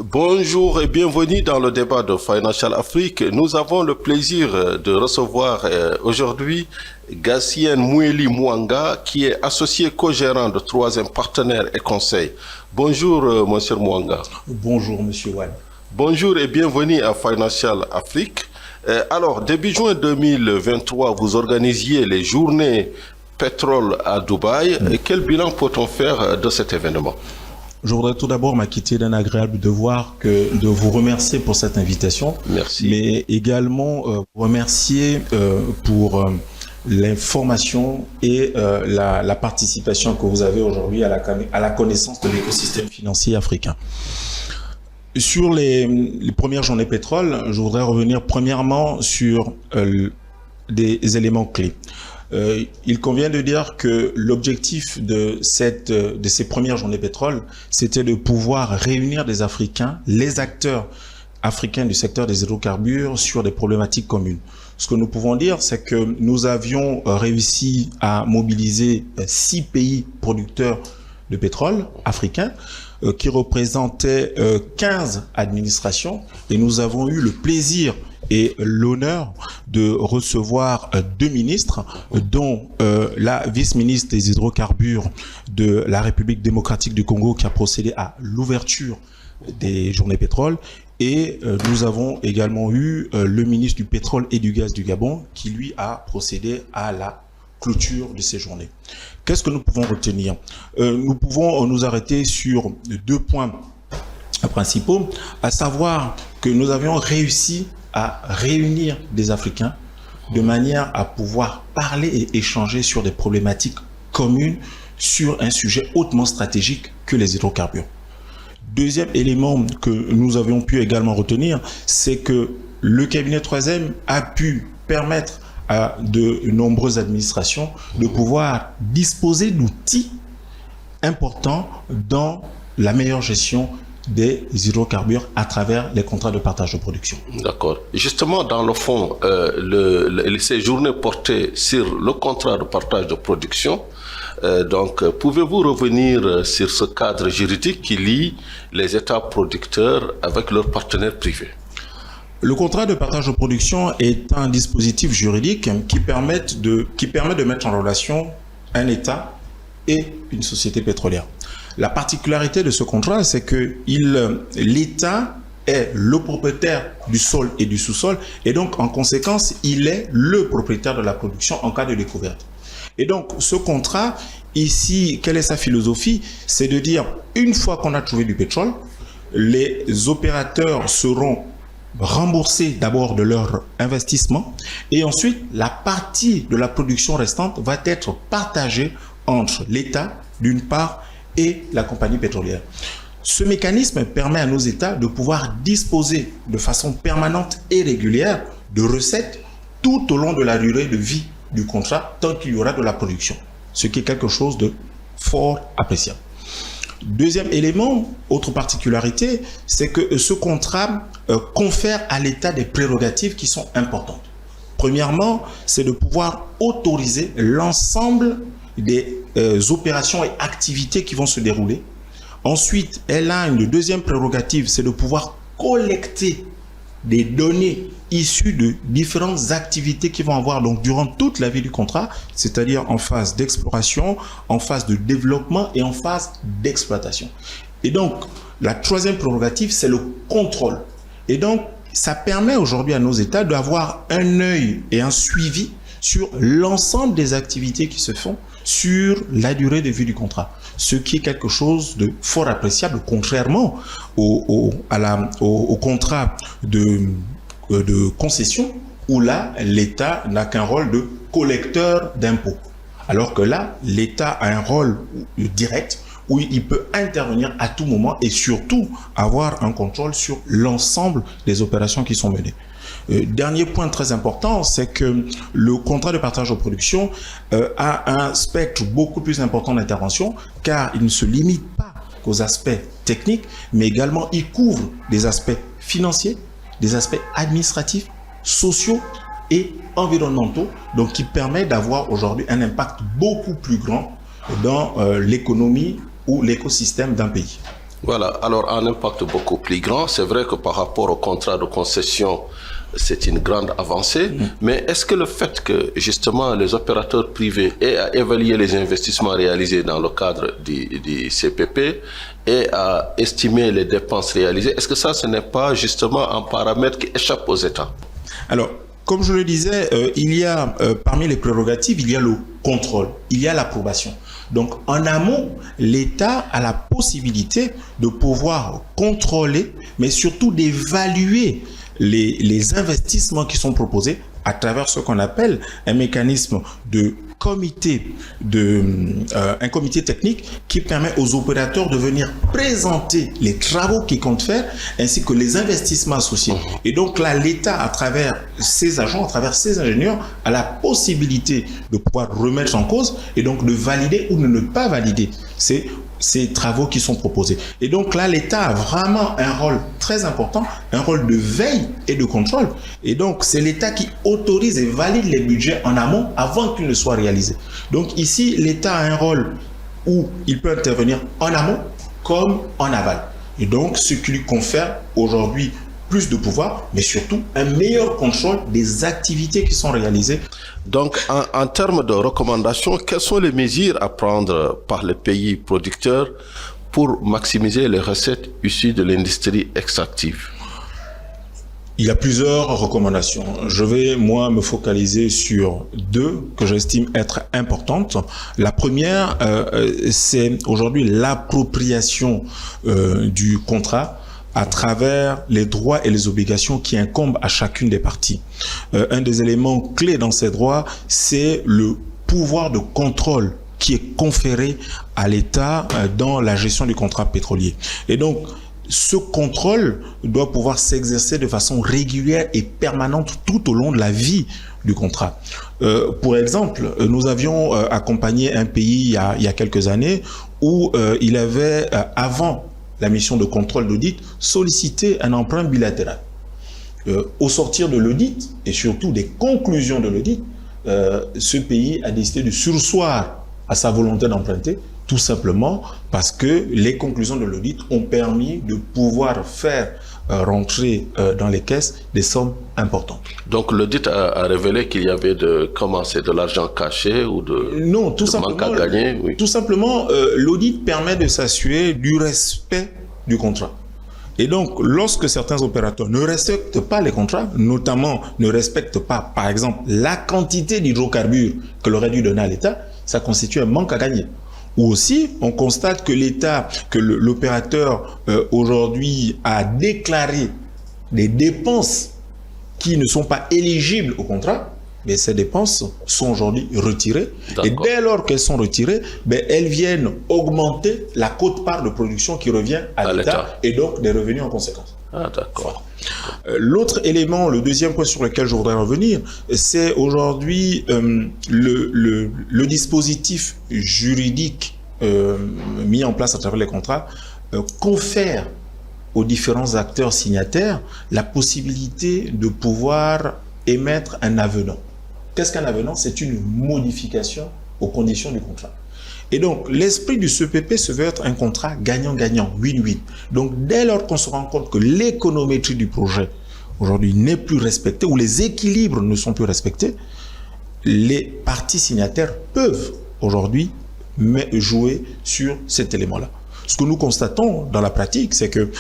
Bonjour et bienvenue dans le débat de Financial Afrique. Nous avons le plaisir de recevoir aujourd'hui Gatien Moueli Mwanga, qui est associé co-gérant de Troisième Partenaire et Conseil. Bonjour, monsieur Mwanga. Bonjour, monsieur Wan. Bonjour et bienvenue à Financial Afrique. Alors, début juin 2023, vous organisiez les journées pétrole à Dubaï. Quel bilan peut-on faire de cet événement? Je voudrais tout d'abord m'acquitter d'un agréable devoir que de vous remercier pour cette invitation. Merci. Mais également vous remercier pour l'information et la participation que vous avez aujourd'hui à la connaissance de l'écosystème financier africain. Sur les premières journées pétrole, je voudrais revenir premièrement sur des éléments clés. Il convient de dire que l'objectif de ces premières journées pétrole, c'était de pouvoir réunir des Africains, les acteurs africains du secteur des hydrocarbures sur des problématiques communes. Ce que nous pouvons dire, c'est que nous avions réussi à mobiliser 6 pays producteurs de pétrole africains qui représentaient 15 administrations, et nous avons eu le plaisir et l'honneur de recevoir 2 ministres, dont la vice-ministre des hydrocarbures de la République démocratique du Congo, qui a procédé à l'ouverture des journées pétrole, et nous avons également eu le ministre du pétrole et du gaz du Gabon, qui lui a procédé à la clôture de ces journées. Qu'est-ce que nous pouvons retenir? Nous pouvons nous arrêter sur 2 points principaux, à savoir que nous avions réussi à réunir des Africains de manière à pouvoir parler et échanger sur des problématiques communes sur un sujet hautement stratégique que les hydrocarbures. Deuxième élément que nous avions pu également retenir, c'est que le cabinet 3e a pu permettre à de nombreuses administrations de pouvoir disposer d'outils importants dans la meilleure gestion des hydrocarbures à travers les contrats de partage de production. D'accord. Justement, dans le fond, ces journées portaient sur le contrat de partage de production. Donc, pouvez-vous revenir sur ce cadre juridique qui lie les États producteurs avec leurs partenaires privés? Le contrat de partage de production est un dispositif juridique qui permet de mettre en relation un État et une société pétrolière. La particularité de ce contrat, c'est que l'État est le propriétaire du sol et du sous-sol, et donc en conséquence, il est le propriétaire de la production en cas de découverte. Et donc ce contrat, ici, quelle est sa philosophie? C'est de dire, une fois qu'on a trouvé du pétrole, les opérateurs seront remboursés d'abord de leur investissement, et ensuite la partie de la production restante va être partagée entre l'État d'une part et la compagnie pétrolière. Ce mécanisme permet à nos États de pouvoir disposer de façon permanente et régulière de recettes tout au long de la durée de vie du contrat, tant qu'il y aura de la production, ce qui est quelque chose de fort appréciable. Deuxième élément, autre particularité, c'est que ce contrat confère à l'État des prérogatives qui sont importantes. Premièrement, c'est de pouvoir autoriser l'ensemble des opérations et activités qui vont se dérouler. Ensuite, elle a une deuxième prérogative, c'est de pouvoir collecter des données issues de différentes activités qui vont avoir donc durant toute la vie du contrat, c'est-à-dire en phase d'exploration, en phase de développement et en phase d'exploitation. Et donc, la troisième prérogative, c'est le contrôle. Et donc, ça permet aujourd'hui à nos États d'avoir un œil et un suivi sur l'ensemble des activités qui se font sur la durée de vie du contrat, ce qui est quelque chose de fort appréciable, contrairement au contrat de concession, où là, l'État n'a qu'un rôle de collecteur d'impôts. Alors que là, l'État a un rôle direct où il peut intervenir à tout moment et surtout avoir un contrôle sur l'ensemble des opérations qui sont menées. Dernier point très important, c'est que le contrat de partage de production a un spectre beaucoup plus important d'intervention, car il ne se limite pas qu'aux aspects techniques, mais également il couvre des aspects financiers, des aspects administratifs, sociaux et environnementaux, donc qui permet d'avoir aujourd'hui un impact beaucoup plus grand dans l'économie ou l'écosystème d'un pays. Voilà, alors un impact beaucoup plus grand. C'est vrai que par rapport au contrat de concession, c'est une grande avancée, mais est-ce que le fait que justement les opérateurs privés aient à évaluer les investissements réalisés dans le cadre du CPP et à estimer les dépenses réalisées, est-ce que ça, ce n'est pas justement un paramètre qui échappe aux États? Alors, comme je le disais, il y a parmi les prérogatives, il y a le contrôle, il y a l'approbation. Donc, en amont, l'État a la possibilité de pouvoir contrôler, mais surtout d'évaluer les investissements qui sont proposés à travers ce qu'on appelle un mécanisme de un comité technique qui permet aux opérateurs de venir présenter les travaux qu'ils comptent faire ainsi que les investissements associés. Et donc là, l'État, à travers ses agents, à travers ses ingénieurs, a la possibilité de pouvoir remettre en cause et donc de valider ou de ne pas valider ces travaux qui sont proposés. Et donc là, l'État a vraiment un rôle très important, un rôle de veille et de contrôle. Et donc, c'est l'État qui autorise et valide les budgets en amont avant qu'ils ne soient réalisés. Donc ici, l'État a un rôle où il peut intervenir en amont comme en aval. Et donc, ce qui lui confère aujourd'hui plus de pouvoir, mais surtout un meilleur contrôle des activités qui sont réalisées. Donc, en termes de recommandations, quelles sont les mesures à prendre par les pays producteurs pour maximiser les recettes issues de l'industrie extractive? Il y a plusieurs recommandations. Je vais, moi, me focaliser sur deux que j'estime être importantes. La première, c'est aujourd'hui l'appropriation du contrat à travers les droits et les obligations qui incombent à chacune des parties. Un des éléments clés dans ces droits, c'est le pouvoir de contrôle qui est conféré à l'État dans la gestion du contrat pétrolier. Et donc, ce contrôle doit pouvoir s'exercer de façon régulière et permanente tout au long de la vie du contrat. Pour exemple, nous avions accompagné un pays il y a quelques années où il avait, avant la mission de contrôle d'audit, sollicité un emprunt bilatéral. Au sortir de l'audit et surtout des conclusions de l'audit, ce pays a décidé de surseoir à sa volonté d'emprunter, tout simplement parce que les conclusions de l'audit ont permis de pouvoir faire rentrer dans les caisses des sommes importantes. Donc l'audit a révélé qu'il y avait de l'argent caché ou non, tout simplement, manque à gagner. Oui. Tout simplement, l'audit permet de s'assurer du respect du contrat. Et donc, lorsque certains opérateurs ne respectent pas les contrats, notamment ne respectent pas, par exemple, la quantité d'hydrocarbures que l'aurait dû donner à l'État, ça constitue un manque à gagner. Ou aussi, on constate que l'État, que l'opérateur aujourd'hui a déclaré des dépenses qui ne sont pas éligibles au contrat, mais ces dépenses sont aujourd'hui retirées. Et dès lors qu'elles sont retirées, elles viennent augmenter la quote-part de production qui revient à l'État et donc des revenus en conséquence. Ah, d'accord. L'autre élément, le deuxième point sur lequel je voudrais revenir, c'est aujourd'hui le dispositif juridique mis en place à travers les contrats confère aux différents acteurs signataires la possibilité de pouvoir émettre un avenant. Qu'est-ce qu'un avenant? C'est une modification aux conditions du contrat. Et donc, l'esprit du CPP se veut être un contrat gagnant-gagnant, win-win. Donc, dès lors qu'on se rend compte que l'économétrie du projet, aujourd'hui, n'est plus respectée, ou les équilibres ne sont plus respectés, les parties signataires peuvent, aujourd'hui, jouer sur cet élément-là. Ce que nous constatons dans la pratique, c'est que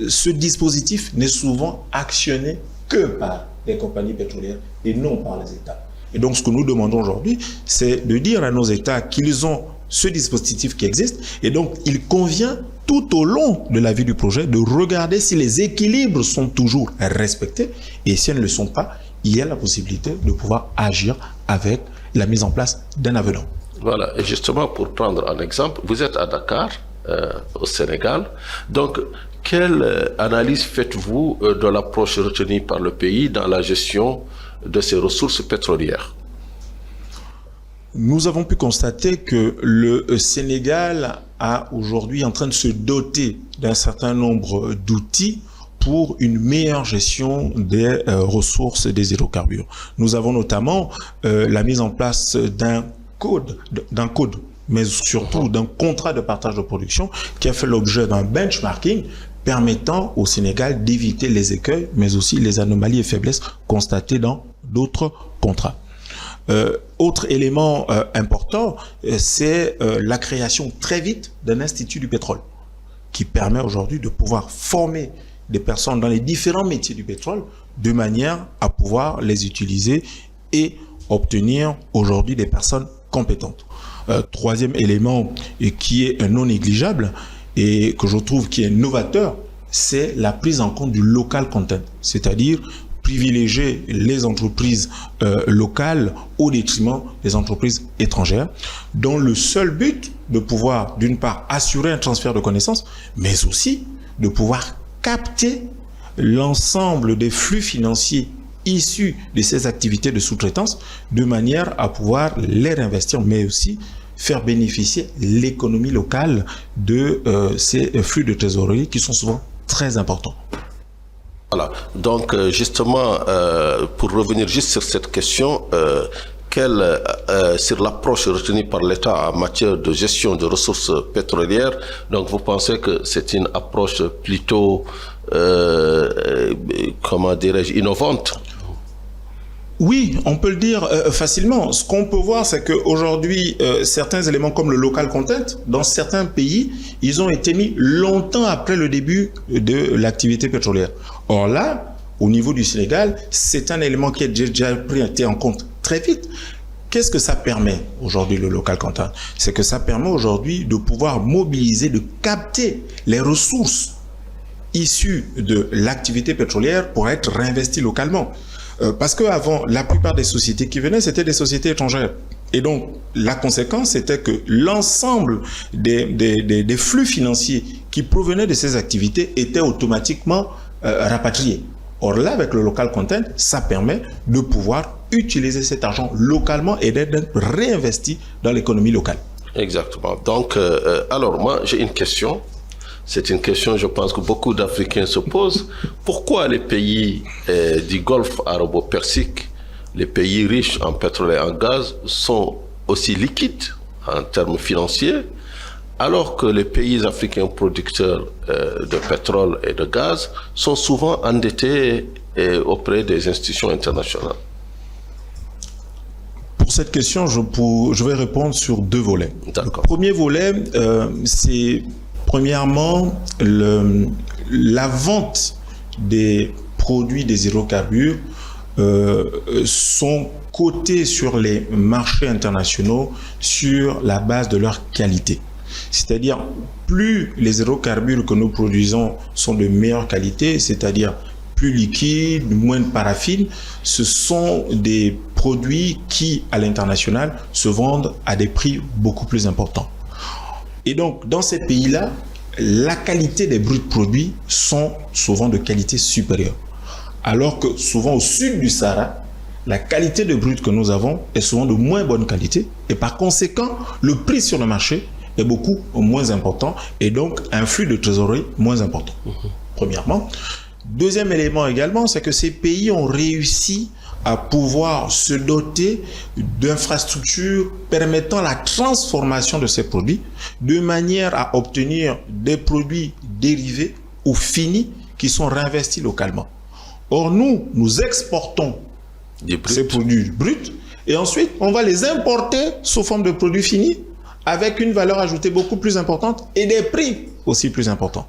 ce dispositif n'est souvent actionné que par les compagnies pétrolières et non par les États. Et donc, ce que nous demandons aujourd'hui, c'est de dire à nos États qu'ils ont ce dispositif qui existe. Et donc, il convient tout au long de la vie du projet de regarder si les équilibres sont toujours respectés. Et si elles ne le sont pas, il y a la possibilité de pouvoir agir avec la mise en place d'un avenant. Voilà. Et justement, pour prendre un exemple, vous êtes à Dakar, au Sénégal. Donc, quelle analyse faites-vous de l'approche retenue par le pays dans la gestion de ses ressources pétrolières? Nous avons pu constater que le Sénégal a aujourd'hui en train de se doter d'un certain nombre d'outils pour une meilleure gestion des ressources des hydrocarbures. Nous avons notamment la mise en place d'un code mais surtout d'un contrat de partage de production qui a fait l'objet d'un benchmarking permettant au Sénégal d'éviter les écueils, mais aussi les anomalies et faiblesses constatées dans d'autres contrats. Autre élément important, c'est la création très vite d'un institut du pétrole qui permet aujourd'hui de pouvoir former des personnes dans les différents métiers du pétrole de manière à pouvoir les utiliser et obtenir aujourd'hui des personnes compétentes. Troisième élément qui est non négligeable et que je trouve qui est novateur, c'est la prise en compte du local content, c'est-à-dire privilégier les entreprises locales au détriment des entreprises étrangères, dont le seul but de pouvoir, d'une part, assurer un transfert de connaissances, mais aussi de pouvoir capter l'ensemble des flux financiers issus de ces activités de sous-traitance de manière à pouvoir les réinvestir, mais aussi faire bénéficier l'économie locale de ces flux de trésorerie qui sont souvent très importants. Voilà, donc justement, pour revenir juste sur cette question, sur l'approche retenue par l'État en matière de gestion de ressources pétrolières, donc vous pensez que c'est une approche plutôt, comment dirais-je, innovante? Oui, on peut le dire facilement. Ce qu'on peut voir, c'est qu'aujourd'hui, certains éléments comme le local content, dans certains pays, ils ont été mis longtemps après le début de l'activité pétrolière. Or là, au niveau du Sénégal, c'est un élément qui est déjà pris en compte très vite. Qu'est-ce que ça permet aujourd'hui, le local content? C'est que ça permet aujourd'hui de pouvoir mobiliser, de capter les ressources issues de l'activité pétrolière pour être réinvesties localement. Parce qu'avant, la plupart des sociétés qui venaient, c'était des sociétés étrangères. Et donc, la conséquence, c'était que l'ensemble des flux financiers qui provenaient de ces activités étaient automatiquement rapatriés. Or là, avec le local content, ça permet de pouvoir utiliser cet argent localement et d'être réinvesti dans l'économie locale. Exactement. Donc, alors moi, j'ai une question. C'est une question, je pense, que beaucoup d'Africains se posent. Pourquoi les pays du Golfe arabo-persique, les pays riches en pétrole et en gaz, sont aussi liquides en termes financiers, alors que les pays africains producteurs de pétrole et de gaz sont souvent endettés auprès des institutions internationales? Pour cette question, je vais répondre sur deux volets. Le premier volet, c'est premièrement la vente des produits des hydrocarbures sont cotés sur les marchés internationaux sur la base de leur qualité. C'est-à-dire, plus les hydrocarbures que nous produisons sont de meilleure qualité, c'est-à-dire plus liquides, moins de paraffine, ce sont des produits qui, à l'international, se vendent à des prix beaucoup plus importants. Et donc, dans ces pays-là, la qualité des bruts produits sont souvent de qualité supérieure. Alors que souvent au sud du Sahara, la qualité de brut que nous avons est souvent de moins bonne qualité. Et par conséquent, le prix sur le marché est beaucoup moins important et donc un flux de trésorerie moins important. Premièrement. Deuxième élément également, c'est que ces pays ont réussi à pouvoir se doter d'infrastructures permettant la transformation de ces produits de manière à obtenir des produits dérivés ou finis qui sont réinvestis localement. Or, nous exportons ces produits bruts et ensuite, on va les importer sous forme de produits finis avec une valeur ajoutée beaucoup plus importante et des prix aussi plus importants.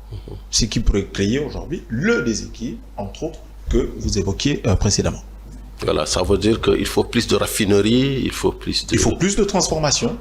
Ce qui pourrait créer aujourd'hui le déséquilibre, entre autres, que vous évoquiez précédemment. Voilà, ça veut dire qu'il faut plus de raffinerie, il faut plus de transformation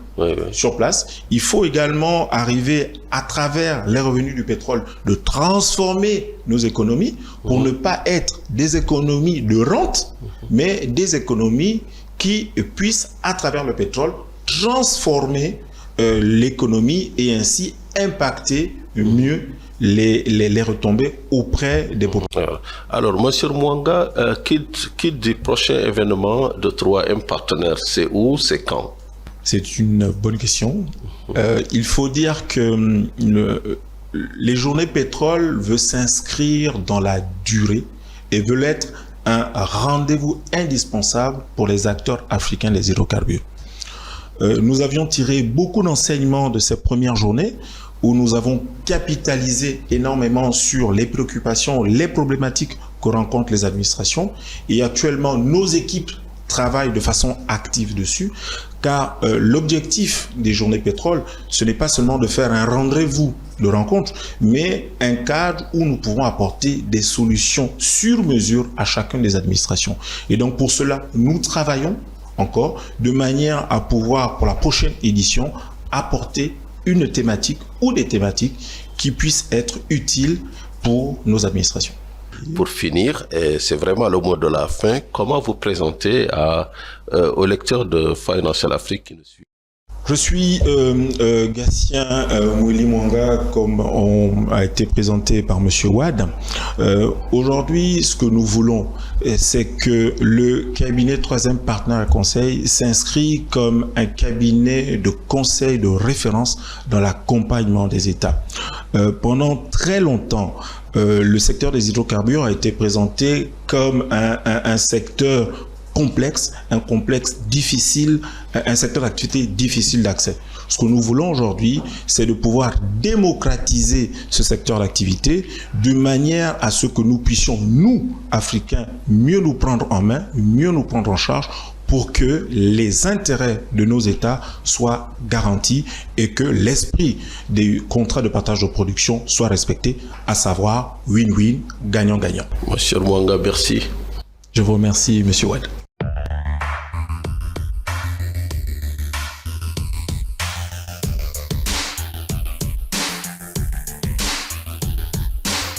sur place. Il faut également arriver, à travers les revenus du pétrole, de transformer nos économies pour ne pas être des économies de rente, mais des économies qui puissent, à travers le pétrole, transformer l'économie et ainsi impacter mieux les retombées auprès des populations. Alors, monsieur Mwanga, qui du prochain événement de 3M Partenaires, c'est où, c'est quand? C'est une bonne question. Il faut dire que les journées pétrole veulent s'inscrire dans la durée et veulent être un rendez-vous indispensable pour les acteurs africains des hydrocarbures. nous avions tiré beaucoup d'enseignements de ces premières journées où nous avons capitalisé énormément sur les préoccupations, les problématiques que rencontrent les administrations. Et actuellement, nos équipes travaillent de façon active dessus, car l'objectif des journées pétrole, ce n'est pas seulement de faire un rendez-vous de rencontre, mais un cadre où nous pouvons apporter des solutions sur mesure à chacune des administrations. Et donc pour cela, nous travaillons encore de manière à pouvoir, pour la prochaine édition, apporter une thématique ou des thématiques qui puissent être utiles pour nos administrations. Pour finir, et c'est vraiment le mot de la fin, comment vous présentez aux lecteurs de Financial Afrique qui nous suivent? Je suis Gatien Mweli Mwanga, comme on a été présenté par M. Wade. Aujourd'hui, ce que nous voulons, c'est que le cabinet Troisième Partenaire Conseil s'inscrit comme un cabinet de conseil de référence dans l'accompagnement des États. Pendant très longtemps, le secteur des hydrocarbures a été présenté comme un secteur complexe, un complexe difficile, un secteur d'activité difficile d'accès. Ce que nous voulons aujourd'hui, c'est de pouvoir démocratiser ce secteur d'activité de manière à ce que nous puissions, nous, Africains, mieux nous prendre en main, mieux nous prendre en charge pour que les intérêts de nos États soient garantis et que l'esprit des contrats de partage de production soit respecté, à savoir win-win, gagnant-gagnant. Monsieur Mwanga, merci. Je vous remercie, Monsieur Wade.